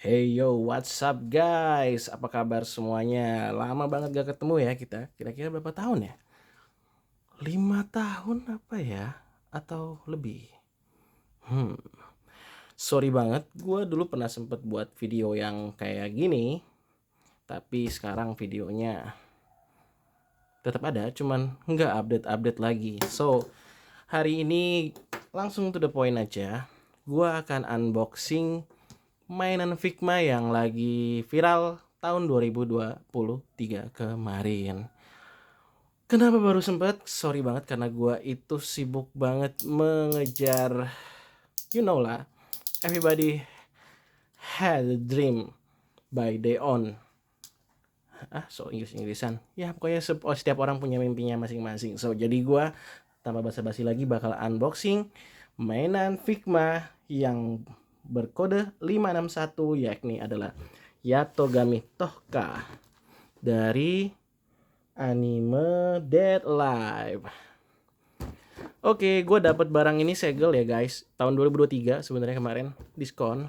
Hey yo, what's up guys? Apa kabar semuanya? Lama banget gak ketemu ya kita. Kira-kira berapa tahun ya? 5 tahun apa ya? Atau lebih? Hmm, sorry banget. Gue dulu pernah sempet buat video yang kayak gini. Tapi sekarang videonya tetap ada, cuman nggak update-update lagi. So, hari ini langsung to the point aja. Gue akan unboxing mainan Figma yang lagi viral tahun 2023 kemarin. Kenapa baru sempet? Sorry banget karena gua itu sibuk banget mengejar, you know lah, everybody had a dream by day on. So Inggris-Inggrisan. Ya pokoknya setiap orang punya mimpinya masing-masing. So jadi gua tanpa basa-basi lagi bakal unboxing mainan Figma yang berkode 561, yakni adalah Yatogami Tohka dari anime Dead Alive. Oke, gue dapat barang ini segel ya guys, tahun 2023 sebenarnya kemarin diskon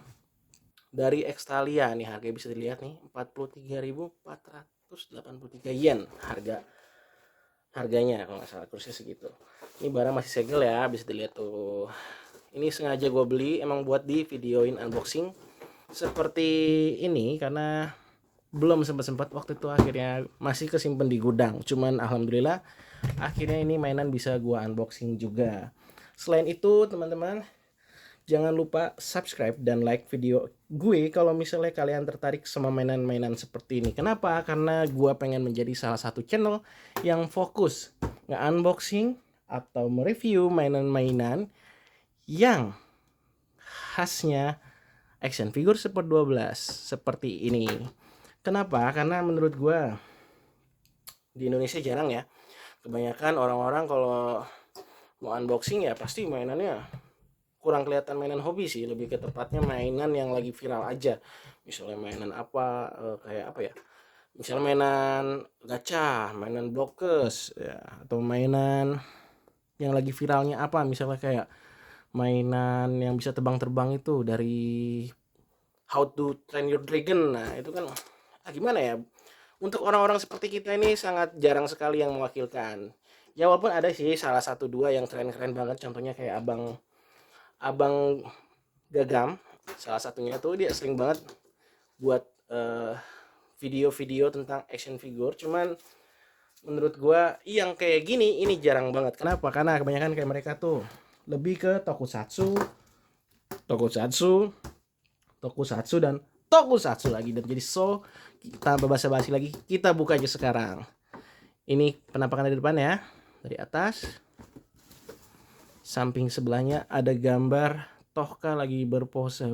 dari Extalia nih, harganya bisa dilihat nih 43.483 yen harganya kalau nggak salah, kursusnya segitu. Ini barang masih segel ya, bisa dilihat tuh. Ini sengaja gue beli emang buat di videoin unboxing seperti ini karena belum sempat waktu itu, akhirnya masih kesimpan di gudang. Cuman alhamdulillah akhirnya ini mainan bisa gua unboxing juga. Selain itu teman-teman, jangan lupa subscribe dan like video gue kalau misalnya kalian tertarik sama mainan-mainan seperti ini. Kenapa? Karena gua pengen menjadi salah satu channel yang fokus nge-unboxing atau mereview mainan-mainan yang khasnya action figure Super 12 seperti ini. Kenapa? Karena menurut gue di Indonesia jarang ya. Kebanyakan orang-orang kalau mau unboxing ya pasti mainannya kurang kelihatan mainan hobi sih, lebih ke tepatnya mainan yang lagi viral aja. Misalnya mainan apa, kayak apa ya? Misalnya mainan gacha, mainan blokes ya, atau mainan yang lagi viralnya apa, misalnya kayak mainan yang bisa terbang-terbang itu dari How to Train Your Dragon. Nah, itu kan gimana ya? Untuk orang-orang seperti kita ini sangat jarang sekali yang mewakilkan. Ya walaupun ada sih salah satu dua yang keren-keren banget, contohnya kayak Abang Abang Gagam. Salah satunya tuh dia sering banget buat video-video tentang action figure. Cuman menurut gua yang kayak gini ini jarang banget. Kenapa? Karena kebanyakan kayak mereka tuh lebih ke tokusatsu, tokusatsu, tokusatsu dan tokusatsu lagi. Dan jadi tanpa basa-basi lagi kita buka aja sekarang. Ini penampakan dari depan ya, dari atas. Samping sebelahnya ada gambar Tohka lagi berpose.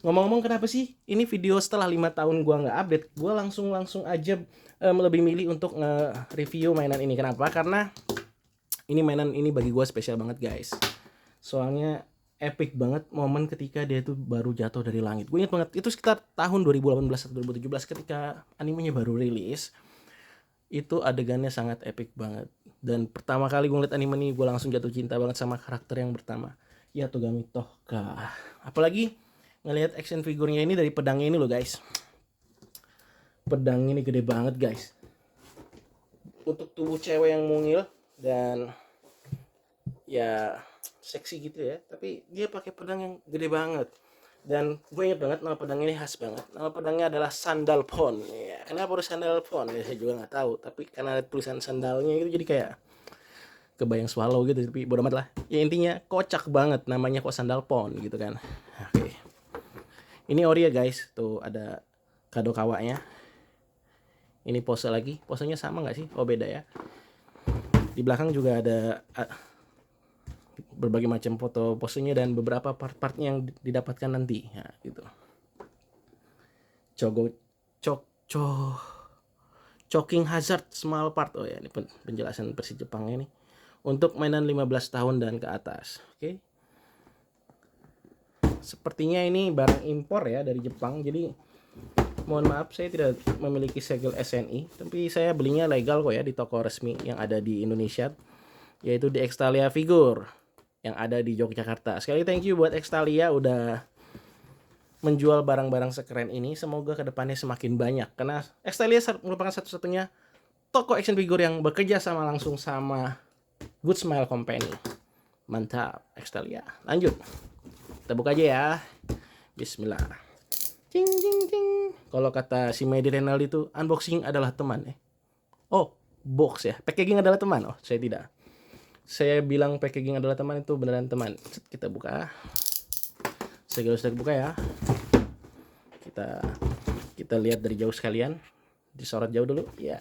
Ngomong-ngomong, kenapa sih ini video setelah 5 tahun gua nggak update, gua langsung aja lebih milih untuk nge-review mainan ini. Kenapa? Karena ini mainan ini bagi gua spesial banget guys. Soalnya epic banget momen ketika dia tuh baru jatuh dari langit. Gue inget banget itu sekitar tahun 2018 atau 2017 ketika animenya baru rilis. Itu adegannya sangat epic banget. Dan pertama kali gue ngeliat anime ini, gue langsung jatuh cinta banget sama karakter yang pertama, Yatogami Tohka. Apalagi ngelihat action figurnya ini dari pedangnya ini loh guys. Pedang ini gede banget guys. Untuk tubuh cewek yang mungil dan ya seksi gitu ya, tapi dia pakai pedang yang gede banget. Dan gue inget banget nama pedang ini khas banget. Nama pedangnya adalah sandal pon. Ya, kenapa harus sandal pon? Ya, saya juga nggak tahu. Tapi karena ada tulisan sandalnya itu jadi kayak kebayang swallow gitu. Tapi bodo amat lah. Ya intinya kocak banget namanya kok sandal pon gitu kan. Oke. Ini ori ya guys. Tuh ada kado kawanya. Ini pose lagi. Posenya sama nggak sih? Oh beda ya. Di belakang juga ada berbagai macam foto posenya dan beberapa part-partnya yang didapatkan nanti. Nah, gitu. Cogo cok cok Choking Hazard Small Part. Oh ya, ini penjelasan versi Jepangnya nih. Untuk mainan 15 tahun dan ke atas. Oke. Sepertinya ini barang impor ya dari Jepang. Jadi mohon maaf saya tidak memiliki segel SNI, tapi saya belinya legal kok ya di toko resmi yang ada di Indonesia, yaitu di Extalia Figure yang ada di Yogyakarta. Sekali thank you buat Extalia udah menjual barang-barang sekeren ini. Semoga kedepannya semakin banyak, karena Extelia merupakan satu-satunya toko action figure yang bekerja sama langsung sama Good Smile Company. Mantap Extelia. Lanjut, kita buka aja ya. Bismillah. Cing cing cing. Kalau kata si Medi Renaldi itu, unboxing adalah teman ya. Oh, box ya. Packaging adalah teman. Oh, saya tidak. Saya bilang packaging adalah teman, itu beneran teman. Kita buka. Segala sudah buka ya. Kita lihat dari jauh sekalian. Disorot jauh dulu. Ya.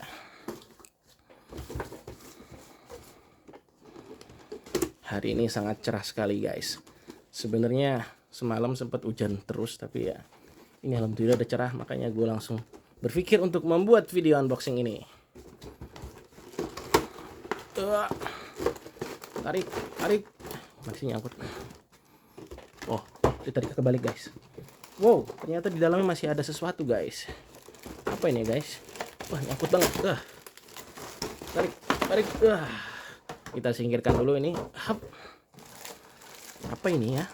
Hari ini sangat cerah sekali guys. Sebenarnya semalam sempat hujan terus, tapi ya ini alhamdulillah udah cerah, makanya gue langsung berpikir untuk membuat video unboxing ini. Tarik, masih nyangkut. Oh, ditarik kebalik guys. Wow, ternyata di dalamnya masih ada sesuatu guys. Apa ini guys? Wah, nyangkut banget. Tarik. Kita singkirkan dulu ini. Apa ini ya?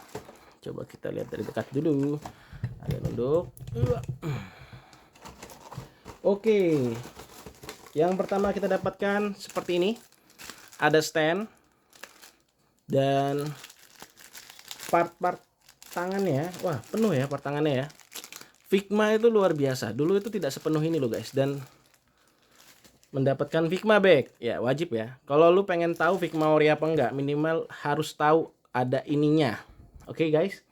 Coba kita lihat dari dekat dulu. Ada nunduk. Oke. Yang pertama kita dapatkan seperti ini. Ada stand dan part-part tangannya. Wah, penuh ya part tangannya ya. Figma itu luar biasa. Dulu itu tidak sepenuh ini loh guys. Dan mendapatkan Figma bag ya wajib ya. Kalau lu pengen tahu Figma ori apa enggak, minimal harus tahu ada ininya. Oke guys.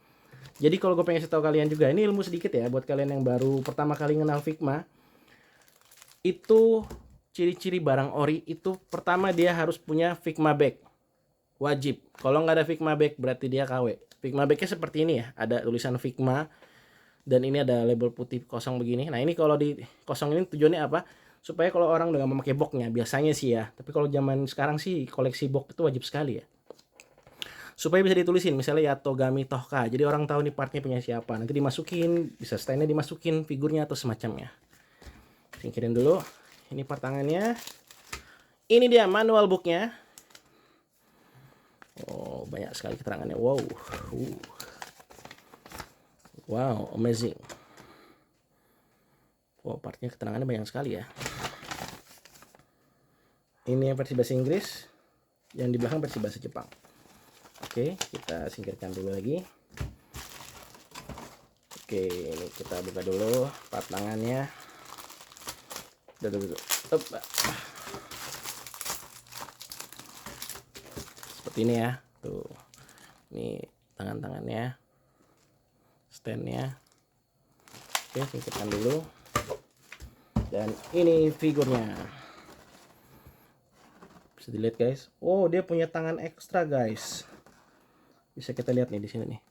Jadi kalau gue pengen tahu kalian juga, ini ilmu sedikit ya buat kalian yang baru pertama kali kenal Figma. Itu ciri-ciri barang ori itu, pertama dia harus punya Figma bag. Wajib. Kalau nggak ada Figma bag berarti dia KW. Figma bagnya seperti ini ya, ada tulisan Figma dan ini ada label putih kosong begini. Nah ini kalau di kosong ini tujuannya apa? Supaya kalau orang udah nggak memakai boxnya, biasanya sih ya. Tapi kalau zaman sekarang sih koleksi box itu wajib sekali ya. Supaya bisa ditulisin misalnya Yatogami Tohka, jadi orang tahu nih partnya punya siapa. Nanti dimasukin, bisa standnya dimasukin figurnya atau semacamnya. Singkirin dulu. Ini part tangannya. Ini dia manual booknya. Oh, banyak sekali keterangannya. Wow, amazing. Oh, partnya keterangannya banyak sekali ya. Ini yang versi bahasa Inggris, yang di belakang versi bahasa Jepang. Oke, kita singkirkan dulu lagi. Oke, ini kita buka dulu part tangannya. Seperti ini ya. Tuh. Ini tangan-tangannya. Standnya. Oke, singkirkan dulu. Dan ini figurnya. Bisa dilihat guys. Oh, dia punya tangan ekstra guys. Bisa kita lihat nih di sini nih.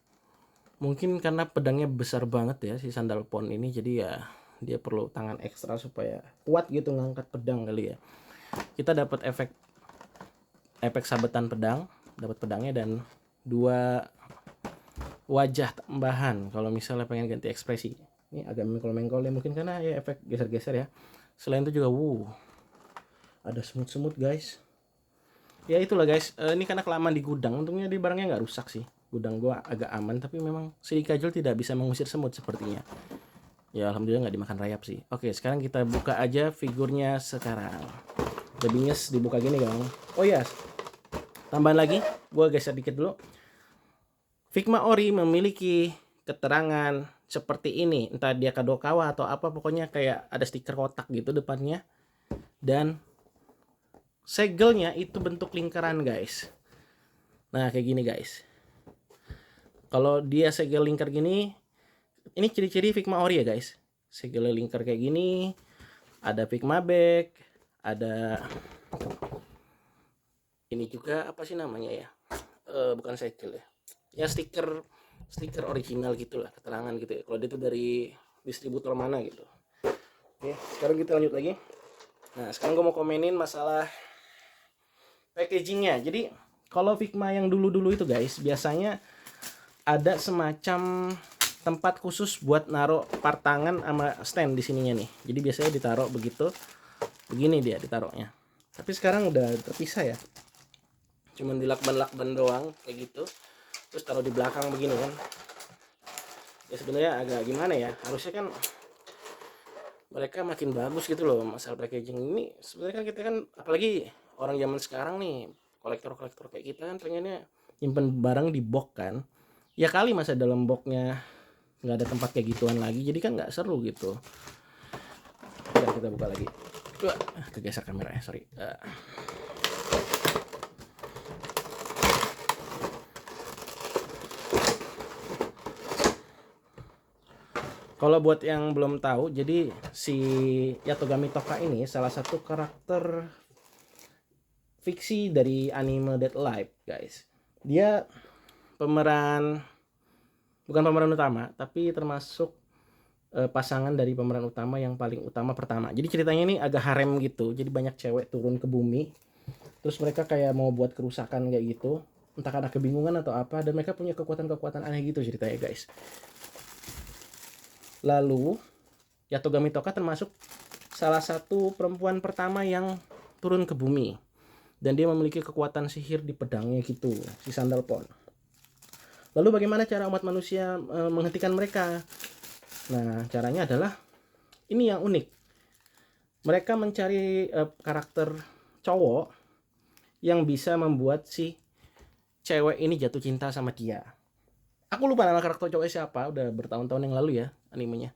Mungkin karena pedangnya besar banget ya si sandal pon ini, jadi ya dia perlu tangan ekstra supaya kuat gitu ngangkat pedang kali ya. Kita dapat efek sabetan pedang, dapat pedangnya dan dua wajah tambahan kalau misalnya pengen ganti ekspresi. Ini agak mengkol-mengkol ya mungkin karena ya efek geser-geser ya. Selain itu juga ada semut-semut guys. Ya itulah guys, ini karena kelamaan di gudang, untungnya di barangnya nggak rusak sih. Gudang gua agak aman, tapi memang si kajol tidak bisa mengusir semut sepertinya. Ya alhamdulillah nggak dimakan rayap sih. Oke, sekarang kita buka aja figurnya sekarang. Lebih nyes dibuka gini kan. Oh ya, tambahan lagi, gua geser dikit dulu. Figma ori memiliki keterangan seperti ini, entah dia Kadokawa atau apa, pokoknya kayak ada stiker kotak gitu depannya. Dan segelnya itu bentuk lingkaran guys. Nah kayak gini guys. Kalau dia segel lingkar gini, ini ciri-ciri Figma ori ya guys. Segelnya lingkar kayak gini. Ada Figma bag. Ada ini juga apa sih namanya ya? Bukan segel ya. Ya stiker original gitulah, keterangan gitu ya. Kalau dia itu dari distributor mana gitu. Oke, sekarang kita lanjut lagi. Nah sekarang gue mau komenin masalah packagingnya. Jadi kalau Figma yang dulu-dulu itu guys, biasanya ada semacam tempat khusus buat naruh part tangan sama stand di sininya nih. Jadi biasanya ditaruh begini dia ditaruhnya. Tapi sekarang udah terpisah ya. Cuman dilakban-lakban doang kayak gitu. Terus taruh di belakang begini kan. ya sebenarnya agak gimana ya, harusnya kan mereka makin bagus gitu loh masalah packaging ini. Sebenarnya kan kita kan apalagi orang zaman sekarang nih, kolektor-kolektor kayak kita kan pengennya nyimpen barang di box kan. Ya kali masa dalam boxnya nggak ada tempat kayak gituan lagi, jadi kan nggak seru gitu. Bentar, kita buka lagi. Wah, kegeser kameranya, sorry. Kalau buat yang belum tahu, jadi si Yatogami Toka ini salah satu karakter fiksi dari anime Dead Life, guys. Dia pemeran, bukan pemeran utama, tapi termasuk pasangan dari pemeran utama yang paling utama pertama. Jadi ceritanya ini agak harem gitu. Jadi banyak cewek turun ke bumi. Terus mereka kayak mau buat kerusakan kayak gitu. Entah karena kebingungan atau apa, dan mereka punya kekuatan-kekuatan aneh gitu ceritanya, guys. Lalu Yatogami Toka termasuk salah satu perempuan pertama yang turun ke bumi, dan dia memiliki kekuatan sihir di pedangnya gitu, si sandal pon. Lalu bagaimana cara umat manusia menghentikan mereka? Nah, caranya adalah ini yang unik. Mereka mencari karakter cowok yang bisa membuat si cewek ini jatuh cinta sama dia. Aku lupa nama karakter cowoknya siapa, udah bertahun-tahun yang lalu ya animenya.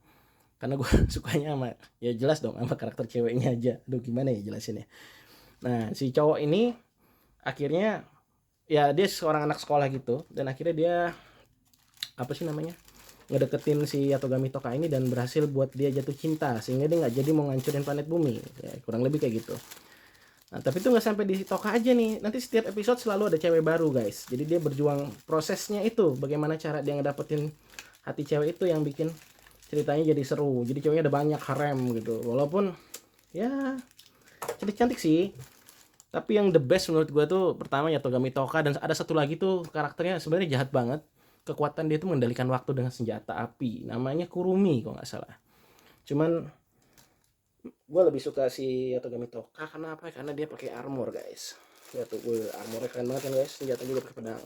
Karena gue sukanya sama, ya jelas dong sama karakter ceweknya aja. Aduh gimana ya jelasinnya. Nah si cowok ini akhirnya ya dia seorang anak sekolah gitu, dan akhirnya dia apa sih namanya, ngedeketin si Yatogami Toka ini dan berhasil buat dia jatuh cinta, sehingga dia nggak jadi mau ngancurin planet bumi ya, kurang lebih kayak gitu. Nah, tapi itu nggak sampai di Toka aja nih, nanti setiap episode selalu ada cewek baru, guys. Jadi dia berjuang prosesnya itu, bagaimana cara dia ngedapetin hati cewek itu yang bikin ceritanya jadi seru. Jadi ceweknya ada banyak, harem gitu, walaupun ya cantik-cantik sih. Tapi yang the best menurut gue tuh pertama ya Togami Toka, dan ada satu lagi tuh karakternya sebenarnya jahat banget. Kekuatan dia tuh mengendalikan waktu dengan senjata api. Namanya Kurumi kalau nggak salah. Cuman gue lebih suka si Yatogami Toka karena apa? Karena dia pakai armor, guys. Ya tuh gue armornya keren banget kan, guys. Senjata juga pakai pedang.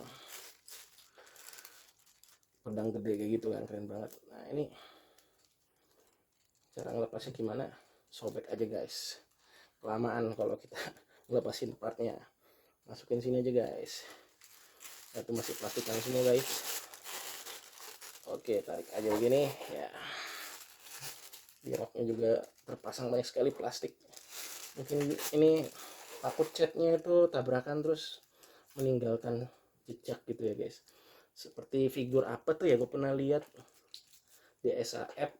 Pedang gede kayak gitu kan, keren banget. Nah, ini cara ngelepasnya gimana? Sobek aja, guys. Kelamaan kalau kita ngelepasin partnya. Masukin sini aja, guys. Itu masih plastikan semua, guys. Oke, tarik aja begini ya. Di roknya juga terpasang banyak sekali plastik. Mungkin ini takut catnya itu tabrakan terus meninggalkan jejak gitu ya, guys. Seperti figur apa tuh ya, gue pernah lihat di SAF,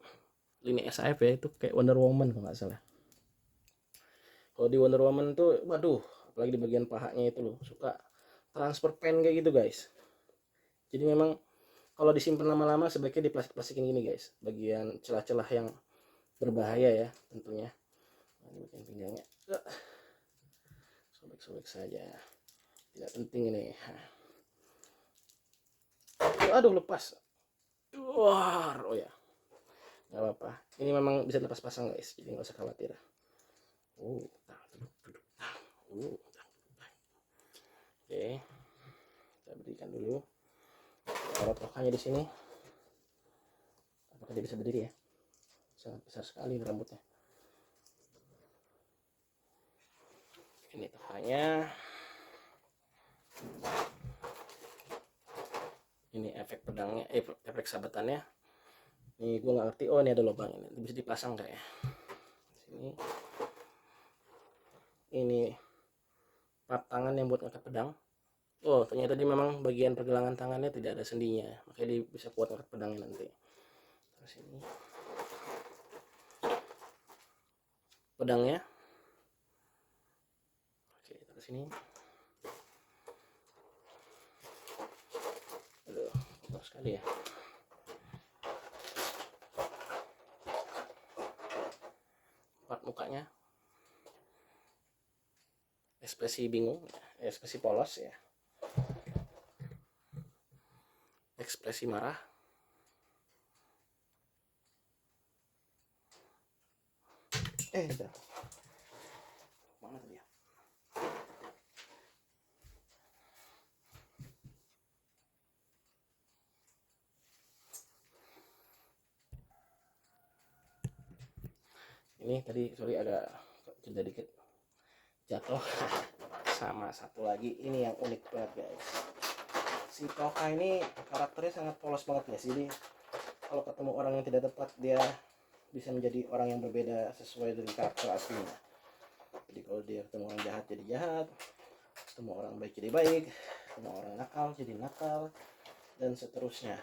lini SAF ya, itu kayak Wonder Woman kalau nggak salah. Kalau di Wonder Woman tuh waduh, apalagi di bagian pahanya itu loh, suka transfer pen kayak gitu, guys. Jadi memang kalau disimpan lama-lama sebaiknya di plastik-plastikin gini, guys, bagian celah-celah yang berbahaya ya tentunya. Nah, ini bagian pinggangnya, sobek-sobek saja, tidak penting ini. Aduh lepas, wah, oh ya nggak apa-apa, ini memang bisa lepas pasang, guys, jadi nggak usah khawatir. Oke, kita berikan dulu. Taruh tokanya di sini. Apakah dia bisa berdiri ya? Sangat besar sekali rambutnya. Ini tokanya. Ini efek pedangnya, efek sabetannya. Ini gue nggak ngerti. Oh ini ada lubang ini, bisa dipasang kayak. Sini. Ini part tangan yang buat ngangkat pedang. Oh ternyata dia memang bagian pergelangan tangannya tidak ada sendinya, makanya dia bisa kuat ngangkat pedangnya nanti. Terus ini pedangnya. Oke, terus ini. Aduh, kotor sekali ya. Part mukanya. Ekspresi bingung, ekspresi polos ya. Ekspresi marah. Mana tadi ya? Ini tadi sorry agak jeda dikit jatuh. Sama satu lagi ini yang unik banget guys, si Toka ini karakternya sangat polos banget guys. Jadi kalau ketemu orang yang tidak tepat, dia bisa menjadi orang yang berbeda sesuai dengan karakter aslinya. Jadi kalau dia ketemu orang jahat jadi jahat, ketemu orang baik jadi baik, ketemu orang nakal jadi nakal, dan seterusnya.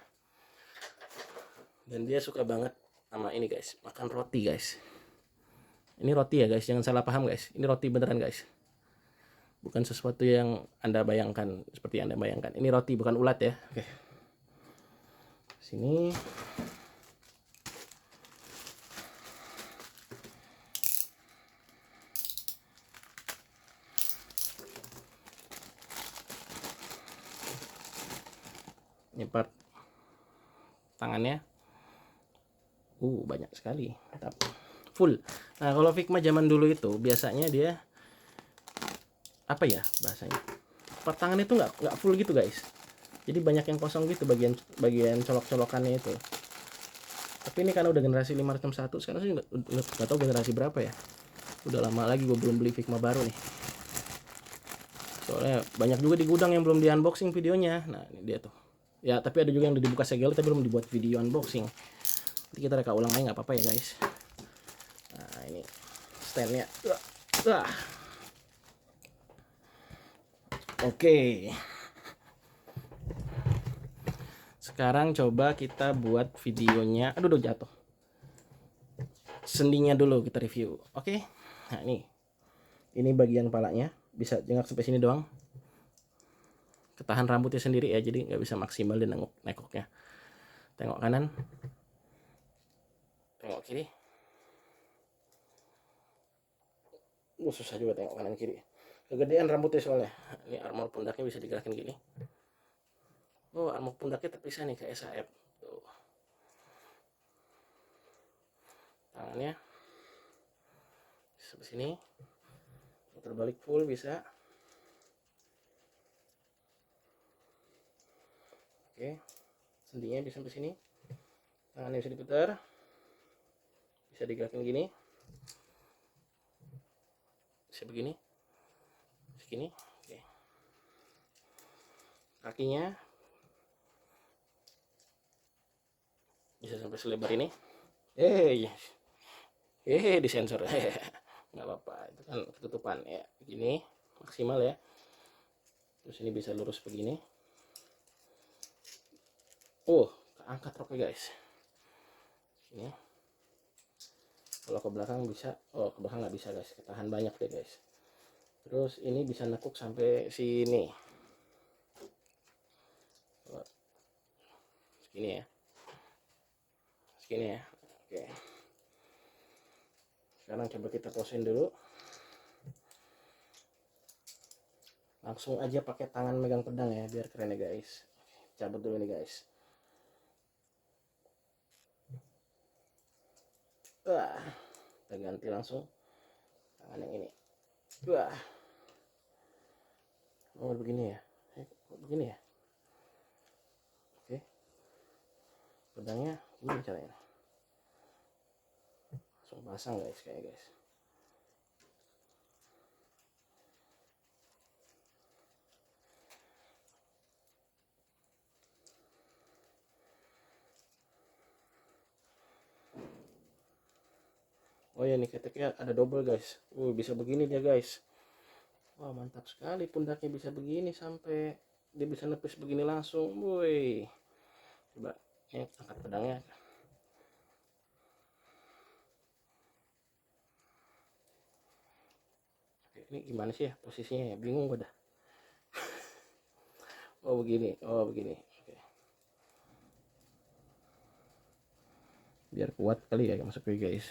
Dan dia suka banget sama ini guys, makan roti guys. Ini roti ya guys, jangan salah paham guys, ini roti beneran guys, bukan sesuatu yang Anda bayangkan seperti Anda bayangkan. Ini roti bukan ulat ya. Oke, sini ini part tangannya banyak sekali, mantap, full. Nah kalau Figma zaman dulu itu biasanya dia apa ya bahasanya, part tangannya itu nggak full gitu guys, jadi banyak yang kosong gitu bagian colok-colokannya itu. Tapi ini karena udah generasi 501, sekarang sih nggak tahu generasi berapa ya, udah lama lagi gue belum beli Figma baru nih, soalnya banyak juga di gudang yang belum di unboxing videonya. Nah ini dia tuh ya, tapi ada juga yang udah dibuka segel tapi belum dibuat video unboxing. Nanti kita reka ulang aja nggak apa-apa ya guys. Nah ini standnya. Oke. Sekarang coba kita buat videonya. Aduh jatuh. Sendinya dulu kita review. Oke. Nah ini bagian palanya, bisa jengak sampai sini doang. Ketahan rambutnya sendiri ya, jadi nggak bisa maksimal di nekoknya. Tengok kanan, tengok kiri. Susah juga tengok kanan kiri, kegedean rambutnya soalnya. Ini armor pundaknya bisa digerakin gini. Armor pundaknya terpisah nih kayak SAF. Tuh. Tangannya sampai sini, terbalik full bisa. Oke, sendinya bisa sampai sini, tangannya bisa diputar, bisa digerakin gini, bisa begini, segini. Oke, kakinya bisa sampai selebar ini. Disensor. Nggak apa-apa, itu kan ketutupan ya, begini maksimal ya. Terus ini bisa lurus begini. Keangkat roknya guys. Ini kalau ke belakang bisa, ke belakang nggak bisa guys, ketahan banyak deh guys. Terus ini bisa nekuk sampai sini, segini ya, segini ya. Oke, sekarang coba kita posein dulu. Langsung aja pakai tangan megang pedang ya, biar keren ya guys. Cabut dulu nih guys. Kita ganti langsung tangan yang ini. Begini ya, begini ya. Oke, pedangnya ini caranya, langsung pasang guys, kayak guys. Ya nih keteknya ada double guys. Bisa begini dia guys. Mantap sekali, pundaknya bisa begini sampai dia bisa nepis begini langsung. Coba ini angkat pedangnya. Oke, ini gimana sih ya posisinya ya, bingung gue dah. Begini. Oke. Biar kuat kali ya masuknya guys.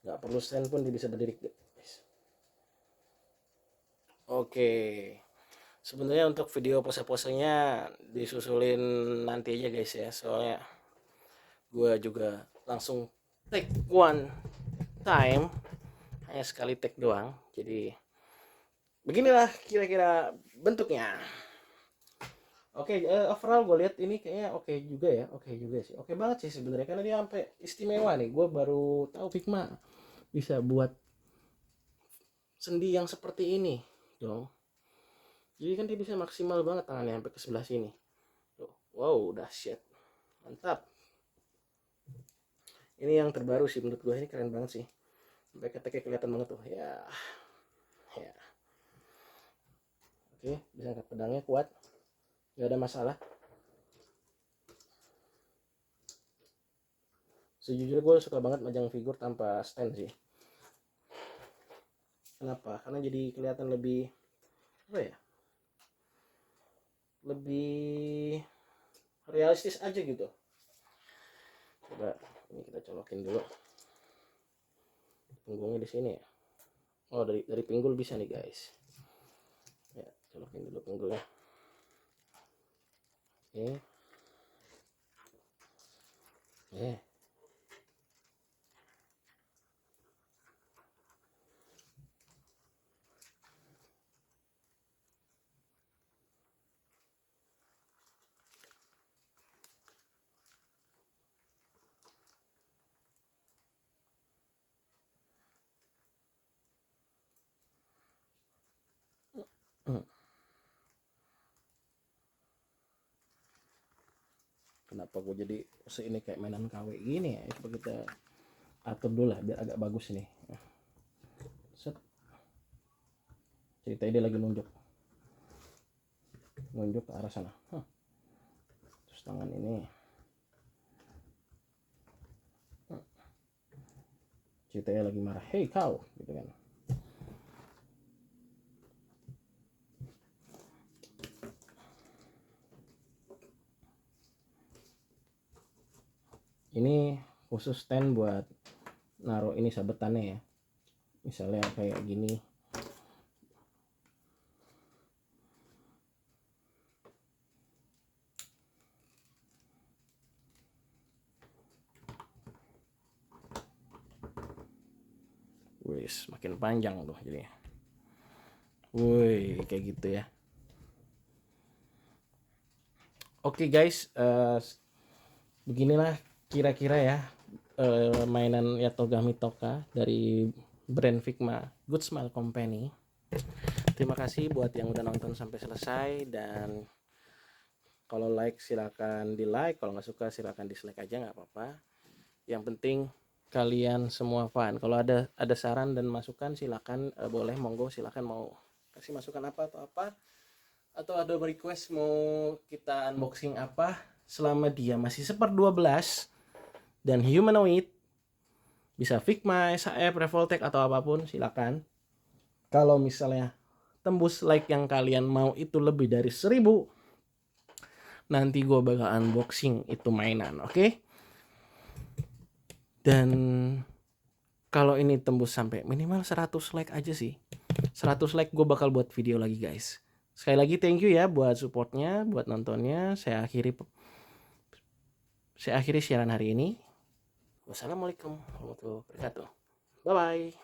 Nggak perlu stand pun dia bisa berdiri guys. Oke, sebenarnya untuk video pose-posenya disusulin nanti aja guys ya, soalnya gue juga langsung take one time, hanya sekali take doang. Jadi beginilah kira-kira bentuknya. Oke, overall gue lihat ini kayaknya oke juga ya, oke juga sih, oke banget sih sebenarnya karena dia sampai istimewa nih. Gue baru tahu Figma bisa buat sendi yang seperti ini dong. Jadi kan dia bisa maksimal banget tangannya sampai ke sebelah sini. Tuh, wow, dahsyat, mantap. Ini yang terbaru sih menurut gue, ini keren banget sih. Sampai keteknya kelihatan banget tuh, ya, ya. Oke, bisa angkat pedangnya kuat, nggak ada masalah. Sejujurnya gue suka banget majang figur tanpa stand sih. Kenapa? Karena jadi kelihatan lebih apa ya? Lebih realistis aja gitu. Coba ini kita colokin dulu. Punggungnya di sini ya. Oh, dari pinggul bisa nih guys. Ya, colokin dulu pinggulnya. Oke. Eh. Kenapa gue jadi ini kayak mainan KW gini ya? Coba kita atur dulu lah biar agak bagus nih. Set. Ceritanya dia lagi nunjuk ke arah sana. Terus tangan ini ceritanya lagi marah, hei kau, gitu kan. Ini khusus stand buat naruh ini sabetannya ya, misalnya kayak gini. Wis makin panjang tuh jadi. Woi, kayak gitu ya. Oke guys, beginilah kira-kira ya mainan Yatogami Toka dari brand Figma Good Smile Company. Terima kasih buat yang udah nonton sampai selesai, dan kalau like silakan di like, kalau nggak suka silakan dislike aja, nggak apa-apa. Yang penting kalian semua fun. Kalau ada saran dan masukan silakan, boleh, monggo, silakan mau kasih masukan apa atau apa, atau ada request mau kita unboxing apa, selama dia masih 1/12 dan humanoid, bisa Figma, SHF, Revoltech atau apapun silakan. Kalau misalnya tembus like yang kalian mau itu lebih dari 1000, nanti gue bakal unboxing itu mainan, oke? Dan kalau ini tembus sampai minimal 100 like aja sih, 100 like gue bakal buat video lagi guys. Sekali lagi thank you ya buat supportnya, buat nontonnya. Saya akhiri siaran hari ini. Wassalamualaikum warahmatullahi wabarakatuh. Bye bye.